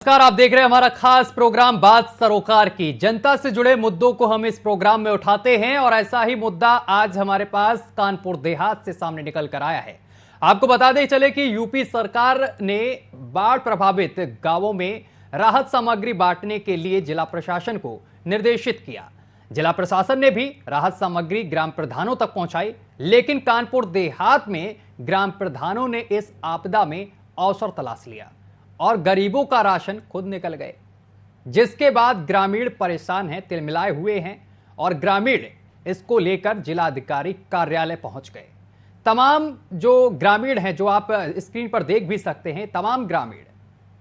नमस्कार, आप देख रहे हैं हमारा खास प्रोग्राम बात सरोकार की। जनता से जुड़े मुद्दों को हम इस प्रोग्राम में उठाते हैं और ऐसा ही मुद्दा आज हमारे पास कानपुर देहात से सामने निकल कर आया है। आपको बता दें चले कि यूपी सरकार ने बाढ़ प्रभावित गांवों में राहत सामग्री बांटने के लिए जिला प्रशासन को निर्देशित किया। जिला प्रशासन ने भी राहत सामग्री ग्राम प्रधानों तक पहुंचाई, लेकिन कानपुर देहात में ग्राम प्रधानों ने इस आपदा में अवसर तलाश लिया और गरीबों का राशन खुद निकल गए, जिसके बाद ग्रामीण परेशान हैं, तिलमिलाए हुए हैं और ग्रामीण इसको लेकर जिलाधिकारी कार्यालय पहुंच गए। तमाम जो ग्रामीण हैं, जो आप स्क्रीन पर देख भी सकते हैं, तमाम ग्रामीण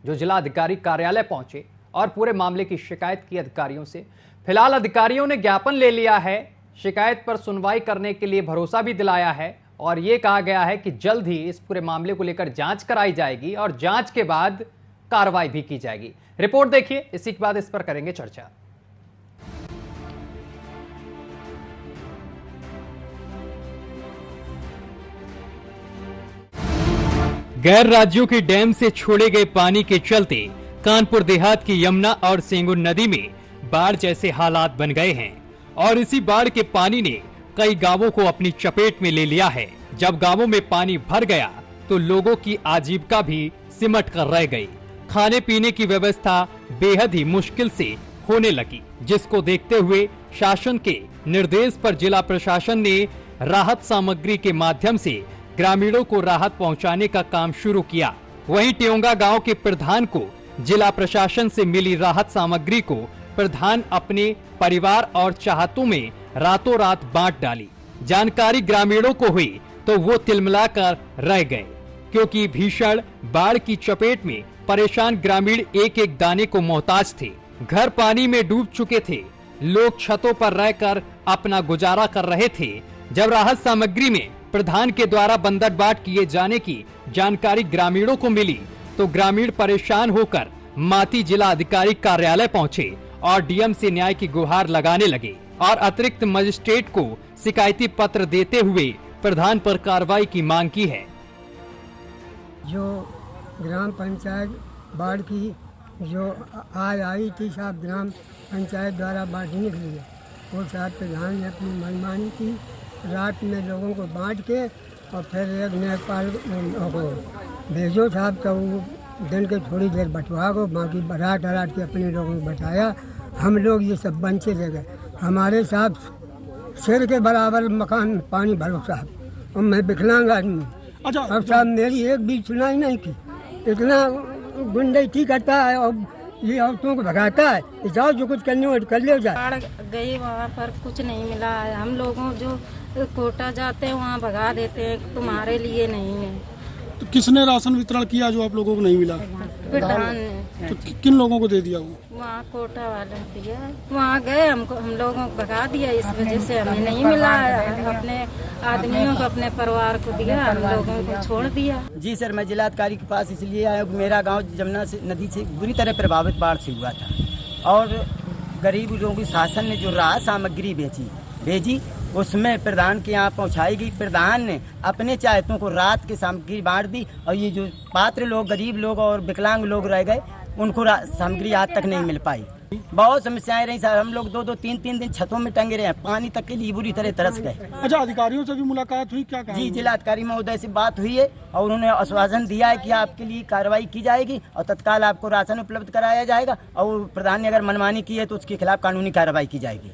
जो जिलाधिकारी कार्यालय पहुंचे और पूरे मामले की शिकायत की अधिकारियों से। फिलहाल अधिकारियों ने ज्ञापन ले लिया है, शिकायत पर सुनवाई करने के लिए भरोसा भी दिलाया है और ये कहा गया है कि जल्द ही इस पूरे मामले को लेकर जांच कराई जाएगी और जांच के बाद कार्रवाई भी की जाएगी। रिपोर्ट देखिए, इसी के बाद इस पर करेंगे चर्चा। गैर राज्यों के डैम से छोड़े गए पानी के चलते कानपुर देहात की यमुना और सेंगुर नदी में बाढ़ जैसे हालात बन गए हैं और इसी बाढ़ के पानी ने कई गांवों को अपनी चपेट में ले लिया है। जब गांवों में पानी भर गया तो लोगों की आजीविका भी सिमट कर रह गई। खाने पीने की व्यवस्था बेहद ही मुश्किल से होने लगी, जिसको देखते हुए शासन के निर्देश पर जिला प्रशासन ने राहत सामग्री के माध्यम से ग्रामीणों को राहत पहुंचाने का काम शुरू किया। वहीं ट्योंगा गांव के प्रधान को जिला प्रशासन से मिली राहत सामग्री को प्रधान अपने परिवार और चाहतों में रातों रात बांट डाली। जानकारी ग्रामीणों को हुई तो वो तिलमिलाकर रह गए, क्योंकि भीषण बाढ़ की चपेट में परेशान ग्रामीण एक एक दाने को मोहताज थे। घर पानी में डूब चुके थे, लोग छतों पर रहकर अपना गुजारा कर रहे थे। जब राहत सामग्री में प्रधान के द्वारा बंदरबाट किए जाने की जानकारी ग्रामीणों को मिली तो ग्रामीण परेशान होकर माती जिला अधिकारी कार्यालय पहुंचे और डीएम से न्याय की गुहार लगाने लगे और अतिरिक्त मजिस्ट्रेट को शिकायती पत्र देते हुए प्रधान पर कार्रवाई की मांग की है। जो ग्राम पंचायत बाढ़ की जो आज आई थी साहब ग्राम पंचायत द्वारा बांटने के लिए, वो साहब प्रधान ने अपनी मनमानी की, रात में लोगों को बांट के और फिर एक नेपाल को भेजो साहब, तो वो दिन के थोड़ी देर बटवा को बाकी रात के अपने लोगों को बचाया। हम लोग ये सब बंचे ले गए। हमारे साहब सिर के बराबर मकान पानी भरो साहब, और मैं विकलांग आदमी। अच्छा, अब साहब मेरी एक भी सुनाई नहीं की। इतना गुंडई करता है और ये औरतों को भगाता है, जाओ जो कुछ करने हो कर ले जाए। बाढ़ गई वहाँ पर कुछ नहीं मिला है। हम लोगों जो कोटा जाते हैं वहाँ भगा देते हैं, तुम्हारे लिए नहीं है। तो किसने राशन वितरण किया जो आप लोगों को नहीं मिला? प्रधान ने। तो किन लोगों को दे दिया वो? वहाँ कोटा वाले दिया, वहाँ गए, हम लोगों को भगा दिया, इस वजह से हमें नहीं मिला है। अपने आदमियों को, अपने परिवार को दिया, हम लोगों को छोड़ दिया। जी सर, मैं जिलाधिकारी के पास इसलिए आया हूँ, मेरा गांव जमुना से नदी से बुरी तरह प्रभावित बाढ़ से हुआ था और गरीब लोगों की शासन ने जो राहत सामग्री भेजी उसमें प्रधान के यहाँ पहुँचाई गई। प्रधान ने अपने चाहतों को रात की सामग्री बांट दी और ये जो पात्र लोग, गरीब लोग और विकलांग लोग रह गए, उनको सामग्री आज तक नहीं मिल पाई। बहुत समस्याएं रही सर, हम लोग 2-2, 3-3 दिन छतों में टंगे रहे, पानी तक के लिए बुरी तरह तरस गए। अच्छा, अधिकारियों से भी मुलाकात हुई? क्या कहा? जी, जिलाधिकारी महोदय से बात हुई है और उन्होंने आश्वासन दिया है कि आपके लिए कार्रवाई की जाएगी और तत्काल आपको राशन उपलब्ध कराया जाएगा और प्रधान ने अगर मनमानी की है तो उसके खिलाफ कानूनी कार्रवाई की जाएगी।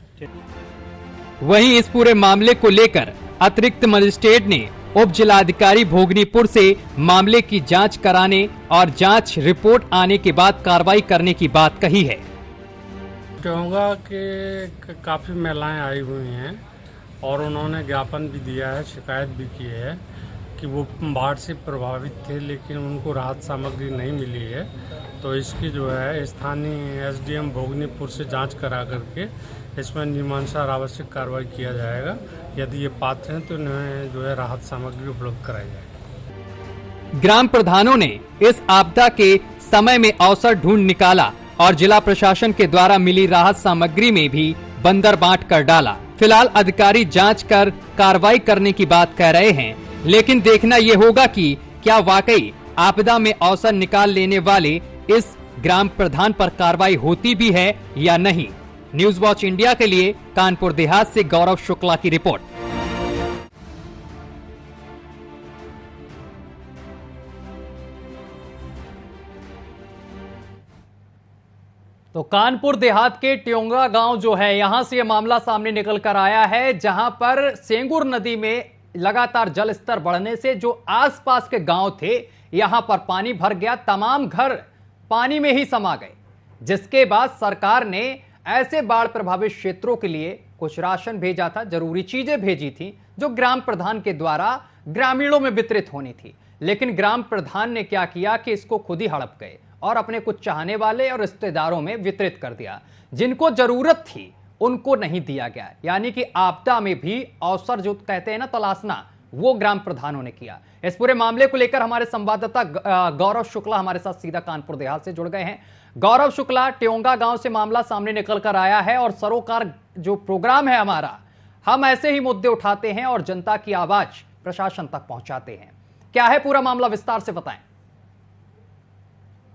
वहीं इस पूरे मामले को लेकर अतिरिक्त मजिस्ट्रेट ने उप जिलाधिकारी भोगनीपुर से मामले की जांच कराने और जांच रिपोर्ट आने के बाद कार्रवाई करने की बात कही है। ट्योंगा के काफ़ी महिलाएं आई हुई हैं और उन्होंने ज्ञापन भी दिया है, शिकायत भी की है कि वो बाढ़ से प्रभावित थे लेकिन उनको राहत सामग्री नहीं मिली है। तो इसकी जो है स्थानीय एसडीएम भोगनीपुर से जांच करा करके इसमें नियमानुसार आवश्यक कार्रवाई किया जाएगा। यदि ये पात्र हैं तो इन्हें जो है राहत सामग्री उपलब्ध कराई जाएगी। ग्राम प्रधानों ने इस आपदा के समय में अवसर ढूंढ निकाला और जिला प्रशासन के द्वारा मिली राहत सामग्री में भी बंदर बांट कर डाला। फिलहाल अधिकारी जांच कर कार्रवाई करने की बात कह रहे हैं, लेकिन देखना ये होगा कि क्या वाकई आपदा में अवसर निकाल लेने वाले इस ग्राम प्रधान पर कार्रवाई होती भी है या नहीं। न्यूज वॉच इंडिया के लिए कानपुर देहात से गौरव शुक्ला की रिपोर्ट। तो कानपुर देहात के ट्योंगा गांव जो है, यहां से यह मामला सामने निकल कर आया है, जहां पर सेंगुर नदी में लगातार जल स्तर बढ़ने से जो आसपास के गांव थे, यहां पर पानी भर गया, तमाम घर पानी में ही समा गए। जिसके बाद सरकार ने ऐसे बाढ़ प्रभावित क्षेत्रों के लिए कुछ राशन भेजा था, जरूरी चीजें भेजी थी, जो ग्राम प्रधान के द्वारा ग्रामीणों में वितरित होनी थी। लेकिन ग्राम प्रधान ने क्या किया कि इसको खुद ही हड़प गए और अपने कुछ चाहने वाले और रिश्तेदारों में वितरित कर दिया। जिनको जरूरत थी उनको नहीं दिया गया, यानी कि आपदा में भी अवसर जो कहते हैं ना तलाशना, वो ग्राम प्रधानों ने किया। इस पूरे मामले को लेकर हमारे संवाददाता गौरव शुक्ला हमारे साथ सीधा कानपुर देहात से जुड़ गए हैं। गौरव शुक्ला, ट्योंगा गांव से मामला सामने निकल कर आया है और सरोकार जो प्रोग्राम है हमारा, हम ऐसे ही मुद्दे उठाते हैं और जनता की आवाज प्रशासन तक पहुंचाते हैं। क्या है पूरा मामला, विस्तार से बताएं।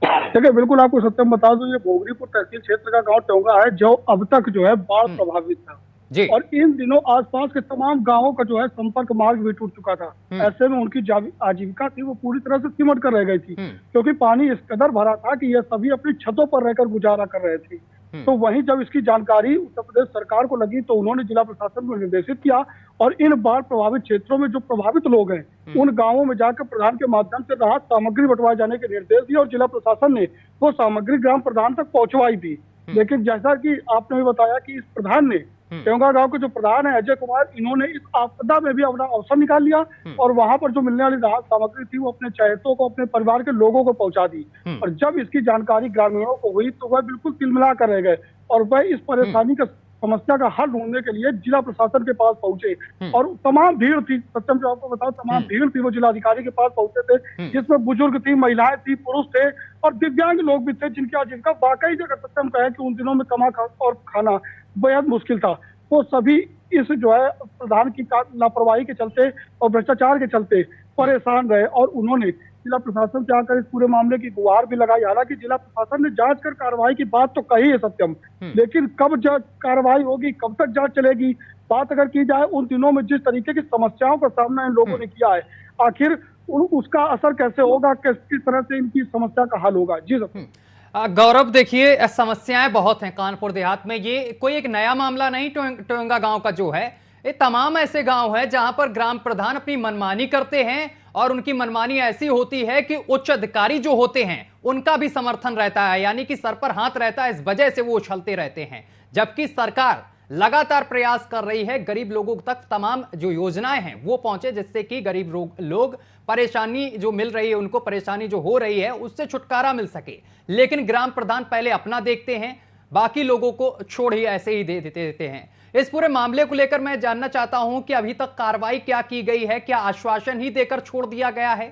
देखिए, बिल्कुल आपको सत्यम बता दूं, ये भोगरीपुर तहसील क्षेत्र का गांव ट्योंगा है, जो अब तक जो है बाढ़ प्रभावित था जी। और इन दिनों आसपास के तमाम गांवों का जो है संपर्क मार्ग भी टूट चुका था। ऐसे में उनकी आजीविका थी वो पूरी तरह से सिमट कर रह गई थी, क्योंकि पानी इस कदर भरा था कि ये सभी अपनी छतों पर रहकर गुजारा कर रहे थे। तो वहीं जब इसकी जानकारी उत्तर प्रदेश सरकार को लगी तो उन्होंने जिला प्रशासन को निर्देशित किया और इन बाढ़ प्रभावित क्षेत्रों में जो प्रभावित लोग हैं उन गांवों में जाकर प्रधान के माध्यम से राहत सामग्री बंटवाए जाने के निर्देश दिए और जिला प्रशासन ने वो सामग्री ग्राम प्रधान तक पहुंचवाई थी। लेकिन जैसा कि आपने भी बताया कि इस प्रधान ने, ट्योंगा गांव के जो प्रधान है अजय कुमार, इन्होंने इस आपदा में भी अपना अवसर निकाल लिया और वहां पर जो मिलने वाली राहत सामग्री थी वो अपने चहेतों को, अपने परिवार के लोगों को पहुंचा दी। और जब इसकी जानकारी ग्रामीणों को हुई तो वह बिल्कुल तिलमिला कर रह गए और वह इस परेशानी का समस्या का हल ढूंढने के लिए जिला प्रशासन के पास पहुंचे। और तमाम भीड़ थी, सत्यम जो आपको बताओ, तमाम भीड़ थी, वो जिलाधिकारी के पास पहुंचे थे, जिसमें बुजुर्ग थी, महिलाएं थी, पुरुष थे और दिव्यांग लोग भी थे, जिनकी आजीविका वाकई जगह सत्यम कहे कि उन दिनों में कमा और खाना बेहद मुश्किल था। वो सभी इस जो है प्रधान की लापरवाही के चलते और भ्रष्टाचार के चलते परेशान रहे और उन्होंने जिला प्रशासन से आकर इस पूरे मामले की गुहार भी लगाई। हालांकि जिला प्रशासन ने जांच कर कार्रवाई की बात तो कही है सत्यम, लेकिन कब कार्रवाई होगी, कब तक जांच चलेगी, बात अगर की जाए उन दिनों में जिस तरीके की समस्याओं का सामना इन लोगों ने किया है, आखिर उसका असर कैसे होगा, किस तरह से इनकी समस्या का हल होगा। जी सत्यम। गौरव, देखिए समस्याएं बहुत हैं कानपुर देहात में, ये कोई एक नया मामला नहीं। ट्योंगा गांव का जो है, ये तमाम ऐसे गांव है जहां पर ग्राम प्रधान अपनी मनमानी करते हैं और उनकी मनमानी ऐसी होती है कि उच्च अधिकारी जो होते हैं उनका भी समर्थन रहता है, यानी कि सर पर हाथ रहता है, इस वजह से वो उछलते रहते हैं। जबकि सरकार लगातार प्रयास कर रही है गरीब लोगों तक तमाम जो योजनाएं हैं वो पहुंचे, जिससे कि गरीब लोग परेशानी जो मिल रही है, उनको परेशानी जो हो रही है उससे छुटकारा मिल सके। लेकिन ग्राम प्रधान पहले अपना देखते हैं, बाकी लोगों को छोड़ ही ऐसे ही दे देते हैं। इस पूरे मामले को लेकर मैं जानना चाहता हूं कि अभी तक कार्रवाई क्या की गई है, क्या आश्वासन ही देकर छोड़ दिया गया है?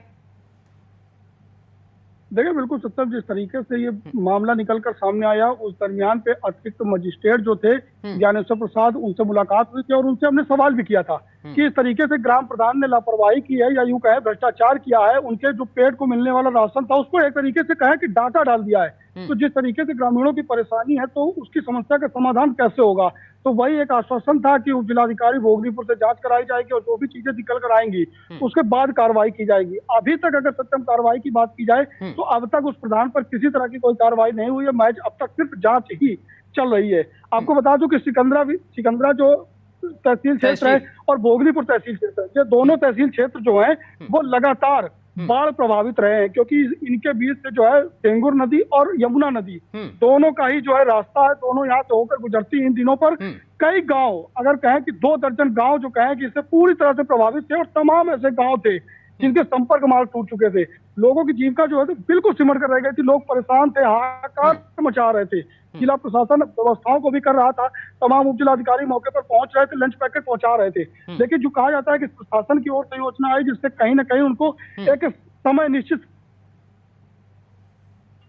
देखिए, बिल्कुल सत्यम, जिस तरीके से ये मामला निकलकर सामने आया उस दरमियान पे अतिरिक्त मजिस्ट्रेट जो थे ज्ञानेश्वर प्रसाद, उनसे मुलाकात हुई थी और उनसे हमने सवाल भी किया था कि इस तरीके से ग्राम प्रधान ने लापरवाही की है या यूं कहे भ्रष्टाचार किया है, उनके जो पेट को मिलने वाला राशन था उसको एक तरीके से कहे कि डाटा डाल दिया है। तो जिस तरीके से ग्रामीणों की परेशानी है तो उसकी समस्या का समाधान कैसे होगा, तो वही एक आश्वासन था कि जिलाधिकारी भोगरीपुर से जांच कराई जाएगी और जो भी चीजें निकल कर आएंगी उसके बाद कार्रवाई की जाएगी। अभी तक अगर सत्यम कार्रवाई की बात की जाए तो अब तक उस प्रधान पर किसी तरह की कोई कार्रवाई नहीं हुई है, महज अब तक सिर्फ जांच ही चल रही है। आपको बता दूं कि सिकंदरा जो तहसील क्षेत्र है और भोगरीपुर तहसील क्षेत्र है, ये दोनों तहसील क्षेत्र जो है वो लगातार बाढ़ प्रभावित रहे हैं, क्योंकि इनके बीच से जो है सेंगुर नदी और यमुना नदी दोनों का ही जो है रास्ता है, दोनों यहाँ से होकर गुजरती। इन दिनों पर कई गांव, अगर कहें कि 2 दर्जन गांव जो कहें कि इससे पूरी तरह से प्रभावित थे और तमाम ऐसे गांव थे जिनके संपर्क मार्ग टूट चुके थे। लोगों की जीविका जो है तो बिल्कुल सिमट कर रह गई थी, लोग परेशान थे, हाहाकार मचा रहे थे। जिला प्रशासन व्यवस्थाओं को भी कर रहा था, तमाम उप जिलाधिकारी मौके पर पहुंच रहे थे, लंच पैकेट पहुंचा रहे थे। लेकिन जो कहा जाता है कि प्रशासन की ओर से योजना आई जिससे कहीं ना कहीं उनको एक समय निश्चित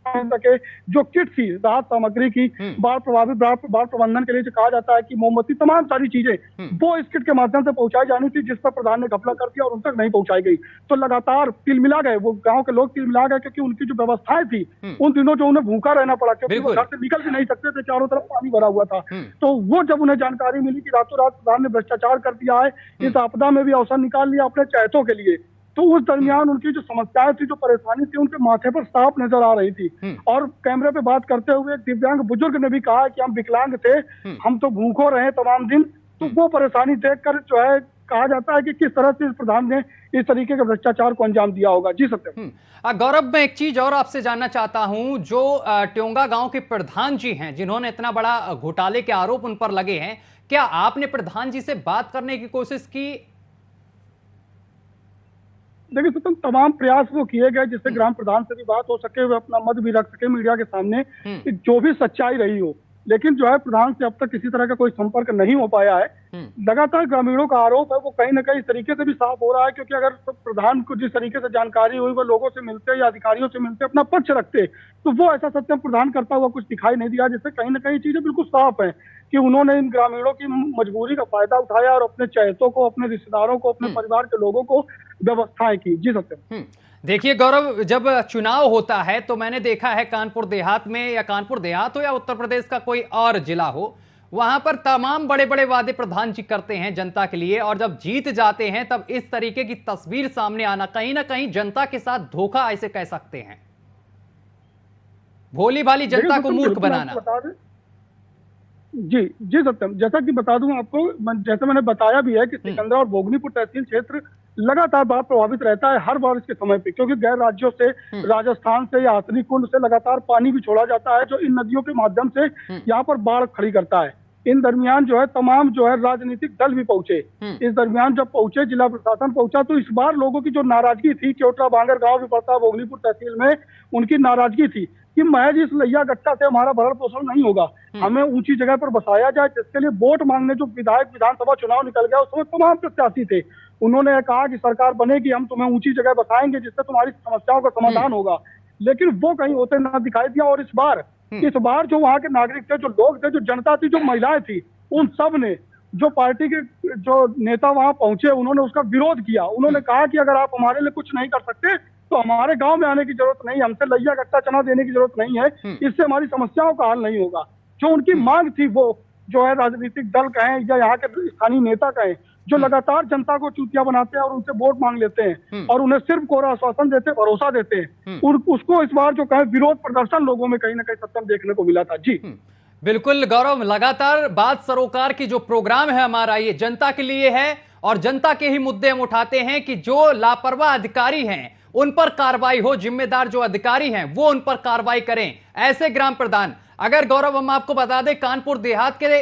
पहुंच सके। जो किट थी राहत सामग्री की बाढ़ प्रभावित बाढ़ प्रबंधन के लिए जो कहा जाता है कि मोमबत्ती तमाम सारी चीजें वो इस किट के माध्यम से पहुंचाई जानी थी, जिस पर प्रधान ने घपला कर दिया और उन तक नहीं पहुंचाई गई। तो लगातार तिलमिला गए, वो गाँव के लोग तिलमिला गए, क्योंकि उनकी जो व्यवस्थाएं थी उन दिनों जो उन्हें भूखा रहना पड़ा, क्योंकि वो घर से निकल भी नहीं सकते थे, चारों तरफ पानी भरा हुआ था। तो वो जब उन्हें जानकारी मिली कि रातों रात प्रधान ने भ्रष्टाचार कर दिया है, इस आपदा में भी अवसर निकाल लिया अपने चहेतों के लिए, तो उस दरमियान उनकी जो समस्याएं थी, जो परेशानी थी, उनके माथे पर साफ नजर आ रही थी। और कैमरे पे बात करते हुए एक दिव्यांग बुजुर्ग ने भी कहा कि हम विकलांग थे, हम तो भूखों रहे तमाम दिन। तो वो परेशानी देखकर जो है कहा जाता है कि किस तरह से इस प्रधान ने इस तरीके के भ्रष्टाचार को अंजाम दिया होगा। जी सत्यम। गौरव, मैं एक चीज और आपसे जानना चाहता हूं, जो ट्योंगा गांव के प्रधान जी हैं, जिन्होंने इतना बड़ा घोटाले के आरोप उन पर लगे हैं, क्या आपने प्रधान जी से बात करने की कोशिश की? देखिए सत्यम, तमाम प्रयास वो किए गए जिससे ग्राम प्रधान से भी बात हो सके, वे अपना मत भी रख सके मीडिया के सामने कि जो भी सच्चाई रही हो, लेकिन जो है प्रधान से अब तक किसी तरह का कोई संपर्क नहीं हो पाया है। लगातार ग्रामीणों का आरोप है वो कहीं ना कहीं इस तरीके से भी साफ हो रहा है, क्योंकि अगर प्रधान को जिस तरीके से जानकारी हुई वो लोगों से मिलते या अधिकारियों से मिलते अपना पक्ष रखते, तो वो ऐसा सत्यम प्रधान करता हुआ कुछ दिखाई नहीं दिया, जिससे कहीं ना कहीं चीजें बिल्कुल साफ है कि उन्होंने इन ग्रामीणों की मजबूरी का फायदा उठाया और अपने चहेतों को, अपने रिश्तेदारों को, अपने परिवार के लोगों को व्यवस्थाएं की। जी सत्यम। देखिए गौरव, जब चुनाव होता है तो मैंने देखा है कानपुर देहात में, या कानपुर देहात हो या उत्तर प्रदेश का कोई और जिला हो, वहां पर तमाम बड़े बड़े वादे प्रधान जी करते हैं जनता के लिए, और जब जीत जाते हैं तब इस तरीके की तस्वीर सामने आना कहीं ना कहीं जनता के साथ धोखा ऐसे कह सकते हैं, भोली भाली जनता को मूर्ख बनाना। जी जी सत्यम, जैसा कि बता दूं आपको, जैसे मैंने बताया भी है कि सिकंदरा और भोगनीपुर तहसील क्षेत्र लगातार बाढ़ प्रभावित रहता है हर बारिश के समय पे, क्योंकि गैर राज्यों से, राजस्थान से या हथनी कुंड से लगातार पानी भी छोड़ा जाता है, जो इन नदियों के माध्यम से यहाँ पर बाढ़ खड़ी करता है। इन दरमियान जो है तमाम जो है राजनीतिक दल भी पहुंचे। इस दरमियान जब पहुंचे, जिला प्रशासन पहुंचा, तो इस बार लोगों की जो नाराजगी थी, कोटरा बांगर गांव भी पड़ता है भोगनीपुर तहसील में, उनकी नाराजगी थी कि महज इस लैया गट्टा से हमारा भरण पोषण नहीं होगा, हमें ऊंची जगह पर बसाया जाए। जिसके लिए वोट मांगने जो विधानसभा चुनाव निकल गया, उसमें तमाम प्रत्याशी थे। उन्होंने कहा कि सरकार बनेगी, हम तुम्हें ऊंची जगह बसाएंगे जिससे तुम्हारी समस्याओं का समाधान होगा, लेकिन वो कहीं होते ना दिखाई दिया। और इस बार जो वहाँ के नागरिक थे, जो लोग थे, जो जनता थी, जो महिलाएं थी, उन सब ने, जो पार्टी के जो नेता वहां पहुंचे, उन्होंने उसका विरोध किया। उन्होंने कहा कि अगर आप हमारे लिए कुछ नहीं कर सकते तो हमारे गांव में आने की जरूरत नहीं, हमसे लैया गट्टा चना देने की जरूरत नहीं है, इससे हमारी समस्याओं का हल नहीं होगा। जो उनकी मांग थी, वो जो है राजनीतिक दल कहें या यहाँ के स्थानीय नेता कहें, जो लगातार जनता को चूतिया बनाते हैं और उनसे वोट मांग लेते हैं और उन्हें सिर्फ कोरा आश्वासन देते, भरोसा देते हैं, उसको इस बार जो कहे विरोध प्रदर्शन लोगों में कहीं ना कहीं सत्यम देखने को मिला था। जी बिल्कुल गौरव, लगातार बात सरोकार की जो प्रोग्राम है हमारा, ये जनता के लिए है और जनता के ही मुद्दे हम उठाते हैं कि जो लापरवाह अधिकारी हैं उन पर कार्रवाई हो, जिम्मेदार जो अधिकारी हैं वो उन पर कार्रवाई करें, ऐसे ग्राम प्रधान। अगर गौरव हम आपको बता दें, कानपुर देहात के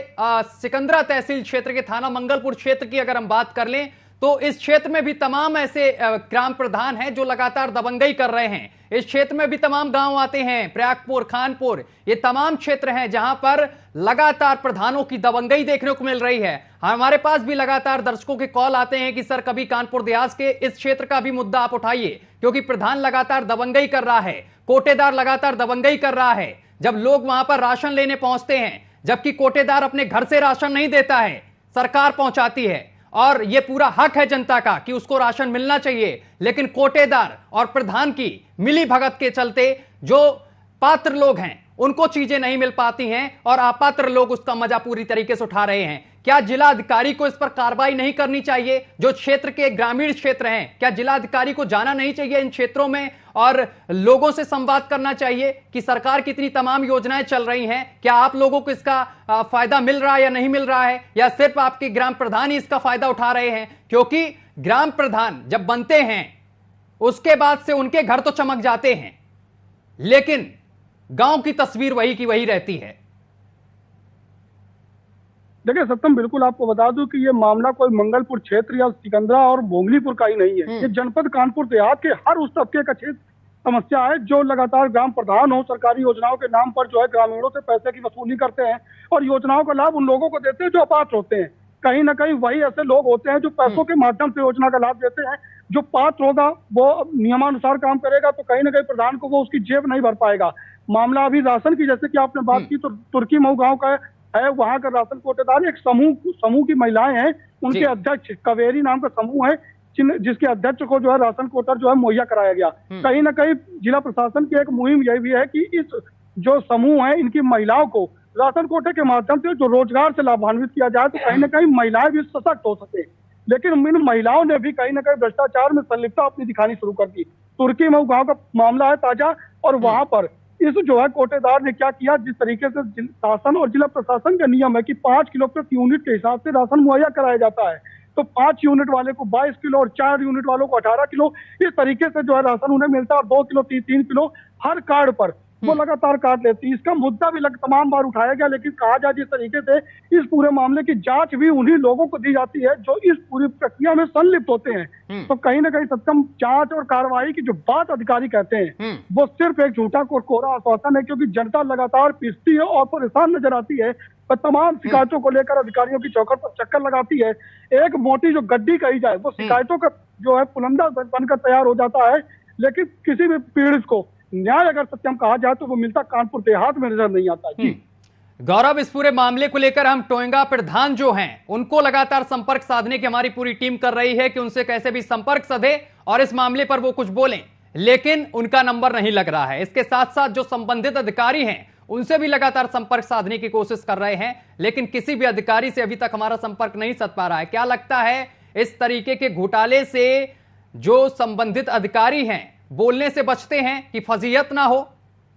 सिकंदरा तहसील क्षेत्र के थाना मंगलपुर क्षेत्र की अगर हम बात कर लें, तो इस क्षेत्र में भी तमाम ऐसे ग्राम प्रधान हैं जो लगातार दबंगई कर रहे हैं। इस क्षेत्र में भी तमाम गांव आते हैं, प्रयागपुर, खानपुर, ये तमाम क्षेत्र हैं जहां पर लगातार प्रधानों की दबंगई देखने को मिल रही है। हमारे पास भी लगातार दर्शकों के कॉल आते हैं कि सर कभी कानपुर देहात के इस क्षेत्र का भी मुद्दा आप उठाइए, क्योंकि प्रधान लगातार दबंगई कर रहा है, कोटेदार लगातार दबंगई कर रहा है। जब लोग वहां पर राशन लेने पहुंचते हैं, जबकि कोटेदार अपने घर से राशन नहीं देता है, सरकार पहुंचाती है, और यह पूरा हक है जनता का कि उसको राशन मिलना चाहिए, लेकिन कोटेदार और प्रधान की मिली भगत के चलते जो पात्र लोग हैं उनको चीजें नहीं मिल पाती हैं और अपात्र लोग उसका मजा पूरी तरीके से उठा रहे हैं। क्या जिला अधिकारी को इस पर कार्रवाई नहीं करनी चाहिए? जो क्षेत्र के ग्रामीण क्षेत्र हैं, क्या जिला अधिकारी को जाना नहीं चाहिए इन क्षेत्रों में और लोगों से संवाद करना चाहिए कि सरकार की इतनी तमाम योजनाएं चल रही हैं, क्या आप लोगों को इसका फायदा मिल रहा है या नहीं मिल रहा है, या सिर्फ आपके ग्राम प्रधान ही इसका फायदा उठा रहे हैं? क्योंकि ग्राम प्रधान जब बनते हैं उसके बाद से उनके घर तो चमक जाते हैं, लेकिन गांव की तस्वीर वही की वही रहती है। देखिए सत्यम, बिल्कुल आपको बता दूं कि ये मामला कोई मंगलपुर क्षेत्र या सिकंदरा और भोगलीपुर का ही नहीं है। ये जनपद कानपुर देहात के हर उस तबके का क्षेत्र समस्या है जो लगातार ग्राम प्रधान हो सरकारी योजनाओं के नाम पर जो है ग्रामीणों से पैसे की वसूली करते हैं और योजनाओं का लाभ उन लोगों को देते हैं जो अपात्र होते हैं। कहीं ना कहीं वही ऐसे लोग होते हैं जो पैसों के माध्यम से योजना का लाभ देते हैं। जो पात्र होगा वो नियमानुसार काम करेगा तो कहीं ना कहीं प्रधान को वो उसकी जेब नहीं भर पाएगा। मामला अभी राशन की, जैसे कि आपने बात की, तो तुर्की मऊ गांव का है, वहां का राशन कोटेदार एक समूह की महिलाएं हैं, उनके अध्यक्ष कावेरी नाम का समूह है, जिसके अध्यक्ष को जो है राशन कोटा जो है मुहैया कराया गया। कहीं ना कहीं जिला प्रशासन की एक मुहिम यही भी है कि इस जो समूह है इनकी महिलाओं को राशन कोटे के माध्यम से जो रोजगार से लाभान्वित किया जाए, तो कहीं ना कहीं महिलाएं भी सशक्त हो सके। लेकिन इन महिलाओं ने भी कहीं ना कहीं भ्रष्टाचार में संलिप्तता अपनी दिखानी शुरू कर दी। तुर्की मऊ गांव का मामला है ताजा, और वहां पर इस जो है कोटेदार ने क्या किया, जिस तरीके से शासन और जिला प्रशासन का नियम है कि 5 किलो प्रति यूनिट के हिसाब से राशन मुहैया कराया जाता है, तो 5 यूनिट वाले को 22 किलो और 4 यूनिट वालों को 18 किलो, इस तरीके से जो है राशन उन्हें मिलता है, और 2 किलो 3 किलो हर कार्ड पर वो लगातार काट लेती है। इसका मुद्दा भी तमाम बार उठाया गया, लेकिन कहा जाए जिस तरीके से इस पूरे मामले की जांच भी उन्हीं लोगों को दी जाती है जो इस पूरी प्रक्रिया में संलिप्त होते हैं, तो कहीं ना कहीं सत्यम जांच और कार्रवाई की जो बात अधिकारी कहते हैं वो सिर्फ एक झूठा कोरा आश्वासन है, क्योंकि जनता लगातार पिसती है और परेशान नजर आती है। तो तमाम शिकायतों को लेकर अधिकारियों की चौखट पर चक्कर लगाती है। एक मोटी जो गड्डी कही जाए वो शिकायतों का जो है पुलंदा बनकर तैयार हो जाता है, लेकिन किसी भी पीड़ित को न्याय अगर सत्यम कहा जाए तो वो मिलता कानपुर देहात में नजर नहीं आता। जी गौरव, इस पूरे मामले को लेकर हम टोएंगा प्रधान जो हैं उनको लगातार संपर्क साधने की हमारी पूरी टीम कर रही है कि उनसे कैसे भी संपर्क साधे और इस मामले पर वो कुछ बोलें, लेकिन उनका नंबर नहीं लग रहा है। इसके साथ साथ जो संबंधित अधिकारी हैं उनसे भी लगातार संपर्क साधने की कोशिश कर रहे हैं, लेकिन किसी भी अधिकारी से अभी तक हमारा संपर्क नहीं साध पा रहा है। क्या लगता है इस तरीके के घोटाले से जो संबंधित अधिकारी हैं बोलने से बचते हैं कि फजीयत ना हो?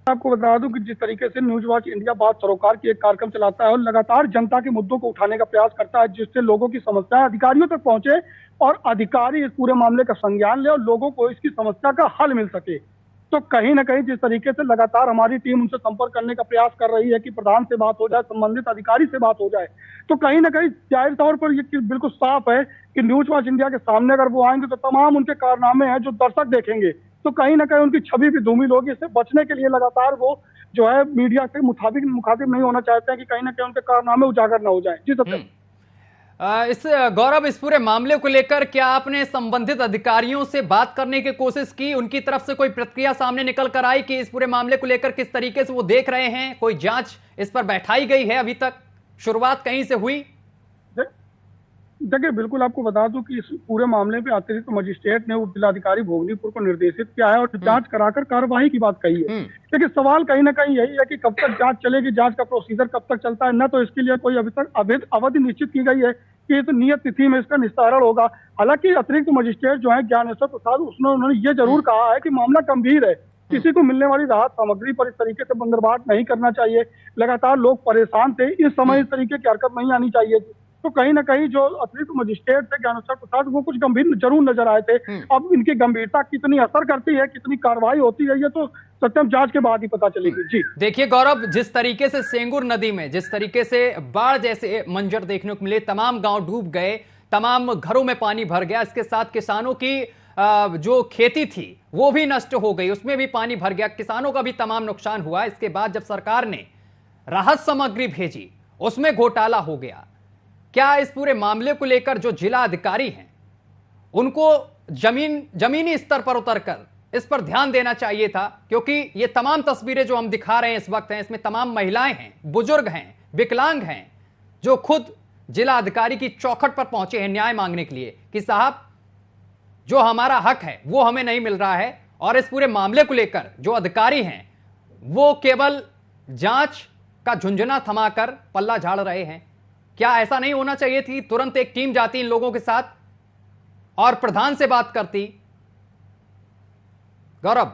आपको बता दूं कि जिस तरीके से न्यूज वॉच इंडिया बात सरोकार की एक कार्यक्रम चलाता है और लगातार जनता के मुद्दों को उठाने का प्रयास करता है, जिससे लोगों की समस्याएं अधिकारियों तक पहुंचे और अधिकारी इस पूरे मामले का संज्ञान ले और लोगों को इसकी समस्या का हल मिल सके, तो कहीं ना कहीं जिस तरीके से लगातार हमारी टीम उनसे संपर्क करने का प्रयास कर रही है कि प्रधान से बात हो जाए, संबंधित अधिकारी से बात हो जाए, तो कहीं ना कहीं जाहिर तौर पर ये बिल्कुल साफ है कि न्यूज वॉच इंडिया के सामने अगर वो आएंगे तो तमाम उनके कारनामे हैं जो दर्शक देखेंगे, तो कहीं ना कहीं उनकी छवि भी धूमिल होगी। इससे बचने के लिए लगातार वो जो है मीडिया के मुखातिब नहीं होना चाहते हैं कि कहीं ना कहीं उनके कारनामे उजागर ना हो जाए। जी सत्यम। गौरव, इस पूरे मामले को लेकर क्या आपने संबंधित अधिकारियों से बात करने की कोशिश की? उनकी तरफ से कोई प्रतिक्रिया सामने निकल कर आई कि इस पूरे मामले को लेकर किस तरीके से वो देख रहे हैं? कोई जांच इस पर बैठाई गई है? अभी तक शुरुआत कहीं से हुई? देखिए, बिल्कुल आपको बता दूं कि इस पूरे मामले पे अतिरिक्त मजिस्ट्रेट ने उप जिलाधिकारी भोगनीपुर को निर्देशित किया है और जांच कराकर कार्रवाई की बात कही है। लेकिन सवाल कहीं ना कहीं यही है कि कब तक जांच चलेगी, जांच का प्रोसीजर कब तक चलता है, न तो इसके लिए कोई अभी तक अवधि निश्चित की गई है कि इस नियत तिथि में इसका निस्तारण होगा। हालांकि अतिरिक्त मजिस्ट्रेट जो है ज्ञानेश्वर प्रसाद, उन्होंने ये जरूर कहा है कि मामला गंभीर है, किसी को मिलने वाली राहत सामग्री पर इस तरीके से बंदरबाट नहीं करना चाहिए। लगातार लोग परेशान थे, इस समय इस तरीके की हरकत नहीं आनी चाहिए थी। तो कहीं ना कहीं जो अतिरिक्त मजिस्ट्रेट थे ज्ञानेश्वर प्रसाद, वो कुछ गंभीर जरूर नजर आए थे। अब इनकी गंभीरता कितनी असर करती है, कितनी कार्रवाई होती है, ये तो सत्यम जांच के बाद ही पता चलेगी। जी देखिए गौरव, जिस तरीके से सेंगुर नदी में जिस तरीके से बाढ़ जैसे मंजर देखने को मिले, तमाम गांव डूब गए, तमाम घरों में पानी भर गया, इसके साथ किसानों की जो खेती थी वो भी नष्ट हो गई, उसमें भी पानी भर गया, किसानों का भी तमाम नुकसान हुआ। इसके बाद जब सरकार ने राहत सामग्री भेजी उसमें घोटाला हो गया। क्या इस पूरे मामले को लेकर जो जिला अधिकारी हैं उनको जमीनी स्तर पर उतरकर इस पर ध्यान देना चाहिए था? क्योंकि ये तमाम तस्वीरें जो हम दिखा रहे हैं इस वक्त हैं, इसमें तमाम महिलाएं हैं, बुजुर्ग हैं, विकलांग हैं, जो खुद जिला अधिकारी की चौखट पर पहुंचे हैं न्याय मांगने के लिए कि साहब जो हमारा हक है वो हमें नहीं मिल रहा है। और इस पूरे मामले को लेकर जो अधिकारी हैं वो केवल जांच का झुंझुना थमाकर पल्ला झाड़ रहे हैं। क्या ऐसा नहीं होना चाहिए थी? तुरंत एक टीम जाती इन लोगों के साथ और प्रधान से बात करती। गौरव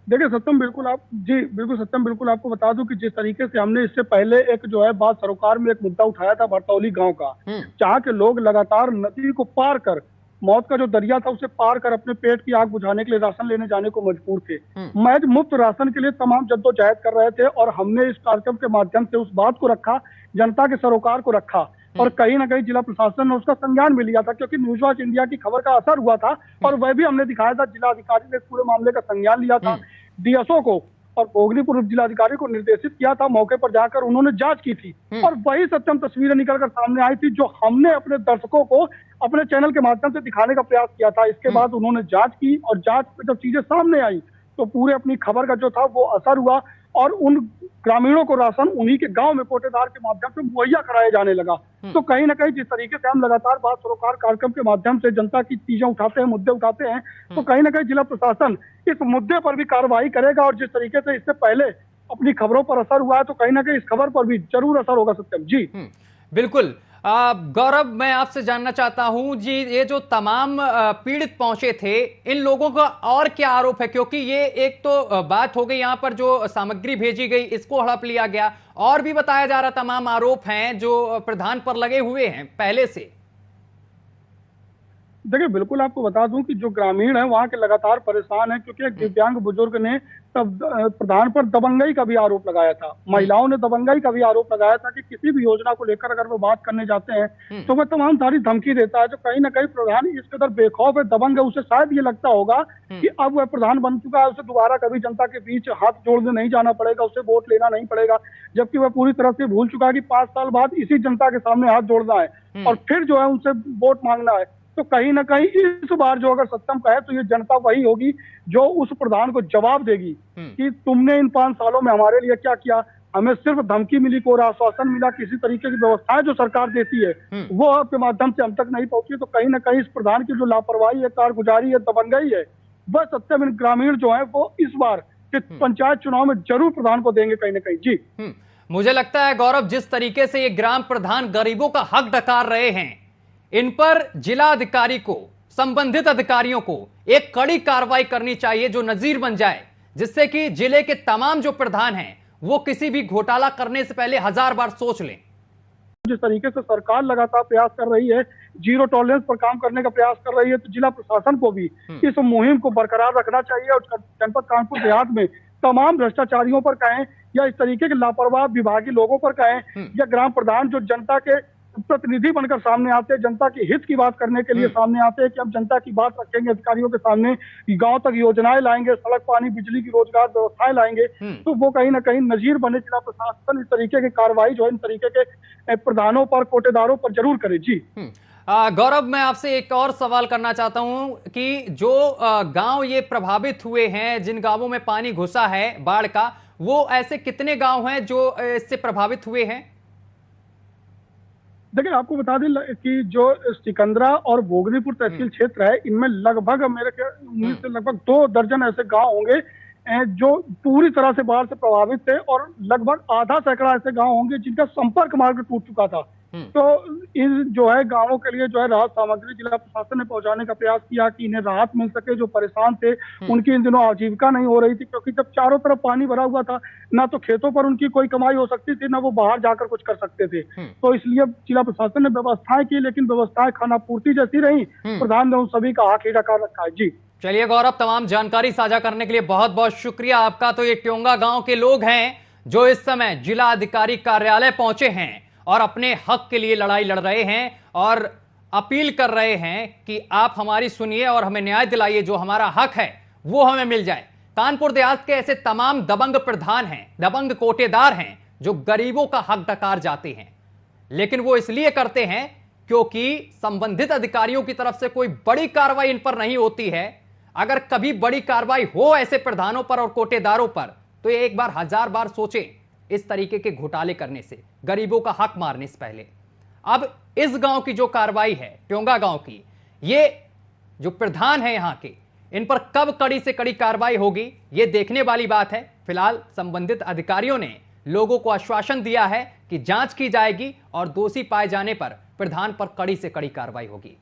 देखिए सत्यम, बिल्कुल सत्यम, बिल्कुल आपको बता दूं कि जिस तरीके से हमने इससे पहले एक जो है बात सरोकार में एक मुद्दा उठाया था भरतौली गांव का, जहां के लोग लगातार नदी को पार कर, मौत का जो दरिया था उसे पार कर अपने पेट की आग बुझाने के लिए राशन लेने जाने को मजबूर थे। महज मुफ्त राशन के लिए तमाम जद्दोजहद कर रहे थे और हमने इस कार्यक्रम के माध्यम से उस बात को रखा, जनता के सरोकार को रखा और कहीं ना कहीं जिला प्रशासन ने उसका संज्ञान भी लिया था, क्योंकि न्यूज वॉच इंडिया की खबर का असर हुआ था और वह भी हमने दिखाया था। जिला अधिकारी ने पूरे मामले का संज्ञान लिया था, डीएसओ को और भोगनीपुर जिलाधिकारी को निर्देशित किया था, मौके पर जाकर उन्होंने जांच की थी और वही सत्यम तस्वीरें निकलकर सामने आई थी जो हमने अपने दर्शकों को अपने चैनल के माध्यम से दिखाने का प्रयास किया था। इसके बाद उन्होंने जांच की और जांच में जब चीजें सामने आई तो पूरे अपनी खबर का जो था वो असर हुआ और उन ग्रामीणों को राशन उन्हीं के गांव में कोटेदार के माध्यम से मुहैया कराया जाने लगा। तो कहीं ना कहीं जिस तरीके से हम लगातार बात सरोकार कार्यक्रम के माध्यम से जनता की चीजें उठाते हैं, मुद्दे उठाते हैं, तो कहीं ना कहीं जिला प्रशासन इस मुद्दे पर भी कार्रवाई करेगा। और जिस तरीके से इससे पहले अपनी खबरों पर असर हुआ है, तो कहीं ना कहीं इस खबर पर भी जरूर असर होगा। सत्यम जी बिल्कुल। गौरव, मैं आपसे जानना चाहता हूं जी, ये जो तमाम पीड़ित पहुंचे थे, इन लोगों का और क्या आरोप है? क्योंकि ये एक तो बात हो गई, यहाँ पर जो सामग्री भेजी गई इसको हड़प लिया गया, और भी बताया जा रहा तमाम आरोप हैं जो प्रधान पर लगे हुए हैं पहले से। देखिए, बिल्कुल आपको बता दूं कि जो ग्रामीण है वहाँ के लगातार परेशान है, क्योंकि एक दिव्यांग बुजुर्ग ने तब प्रधान पर दबंगई का भी आरोप लगाया था। महिलाओं ने दबंगई का भी आरोप लगाया था कि किसी भी योजना को लेकर अगर वो बात करने जाते हैं तो वह तमाम सारी धमकी देता है। जो कहीं ना कहीं प्रधान इस कदर बेखौफ है, दबंग है, उसे शायद ये लगता होगा कि अब वह प्रधान बन चुका है, उसे दोबारा कभी जनता के बीच हाथ जोड़ने नहीं जाना पड़ेगा, उसे वोट लेना नहीं पड़ेगा। जबकि वह पूरी तरह से भूल चुका है कि 5 साल बाद इसी जनता के सामने हाथ जोड़ना है और फिर जो है उनसे वोट मांगना है। तो कहीं ना कहीं इस बार जो अगर सत्यम का है तो ये जनता वही होगी जो उस प्रधान को जवाब देगी कि तुमने इन 5 सालों में हमारे लिए क्या किया। हमें सिर्फ धमकी मिली, कोई आश्वासन मिला, किसी तरीके की व्यवस्थाएं जो सरकार देती है वो आपके माध्यम से हम तक नहीं पहुंची। तो कहीं ना कहीं इस प्रधान की जो लापरवाही है, कारगुजारी है, दबंगई है, वह सत्यम इन ग्रामीण जो है वो इस बार के पंचायत चुनाव में जरूर प्रधान को देंगे कहीं ना कहीं। जी मुझे लगता है गौरव, जिस तरीके से ये ग्राम प्रधान गरीबों का हक डकार रहे हैं, इन पर जिला अधिकारी को, संबंधित अधिकारियों को एक कड़ी कार्रवाई करनी चाहिए जो नजीर बन जाए, जिससे कि जिले के तमाम जो प्रधान हैं वो किसी भी घोटाला करने से पहले 1000 बार सोच लें। जिस तरीके से सरकार लगातार प्रयास कर रही है, जीरो टॉलरेंस पर काम करने का प्रयास कर रही है, तो जिला प्रशासन को भी इस मुहिम को बरकरार रखना चाहिए और जनपद कानपुर देहात में तमाम भ्रष्टाचारियों पर कहें या इस तरीके के लापरवाह विभागीय लोगों पर कहें या ग्राम प्रधान जो जनता के प्रतिनिधि बनकर सामने आते हैं, जनता के हित की बात करने के लिए सामने आते हैं कि हम जनता की बात रखेंगे अधिकारियों के सामने, गांव तक योजनाएं लाएंगे, सड़क, पानी, बिजली की रोजगार व्यवस्थाएं लाएंगे, तो वो कहीं ना कहीं नजीर बने। जिला प्रशासन इस तरीके की कार्रवाई जो है इन तरीके के प्रधानों पर, कोटेदारों पर जरूर करे। जी गौरव, मैं आपसे एक और सवाल करना चाहता हूं कि जो गांव ये प्रभावित हुए हैं, जिन गांवों में पानी घुसा है बाढ़ का, वो ऐसे कितने गांव हैं जो इससे प्रभावित हुए हैं? देखिए, आपको बता दें कि जो सिकंदरा और भोगनीपुर तहसील क्षेत्र है, इनमें लगभग मेरे उम्मीद से लगभग 2 दर्जन ऐसे गांव होंगे जो पूरी तरह से बाढ़ से प्रभावित थे और लगभग आधा सैकड़ा ऐसे गांव होंगे जिनका संपर्क मार्ग टूट चुका था। तो इन जो है गांवों के लिए जो है राहत सामग्री जिला प्रशासन ने पहुंचाने का प्रयास किया कि इन्हें राहत मिल सके। जो परेशान थे उनकी इन दिनों आजीविका नहीं हो रही थी, क्योंकि जब चारों तरफ पानी भरा हुआ था, ना तो खेतों पर उनकी कोई कमाई हो सकती थी, ना वो बाहर जाकर कुछ कर सकते थे। तो इसलिए जिला प्रशासन ने व्यवस्थाएं की, लेकिन व्यवस्थाएं खाना पूर्ति जैसी रही। प्रधान ने उन सभी का आंख ही डकार रखा है। जी चलिए गौरव, तमाम जानकारी साझा करने के लिए बहुत बहुत शुक्रिया आपका। तो ये ट्योंगा गांव के लोग हैं जो इस समय जिला अधिकारी कार्यालय पहुंचे हैं और अपने हक के लिए लड़ाई लड़ रहे हैं और अपील कर रहे हैं कि आप हमारी सुनिए और हमें न्याय दिलाइए, जो हमारा हक है वो हमें मिल जाए। कानपुर देहात के ऐसे तमाम दबंग प्रधान हैं, दबंग कोटेदार हैं जो गरीबों का हक डकार जाते हैं, लेकिन वो इसलिए करते हैं क्योंकि संबंधित अधिकारियों की तरफ से कोई बड़ी कार्रवाई इन पर नहीं होती है। अगर कभी बड़ी कार्रवाई हो ऐसे प्रधानों पर और कोटेदारों पर, तो ये एक बार 1000 बार सोचें इस तरीके के घोटाले करने से, गरीबों का हक मारने से पहले। अब इस गांव की जो कार्रवाई है, ट्योंगा गांव की, ये जो प्रधान है यहां के, इन पर कब कड़ी से कड़ी कार्रवाई होगी ये देखने वाली बात है। फिलहाल संबंधित अधिकारियों ने लोगों को आश्वासन दिया है कि जांच की जाएगी और दोषी पाए जाने पर प्रधान पर कड़ी से कड़ी कार्रवाई होगी।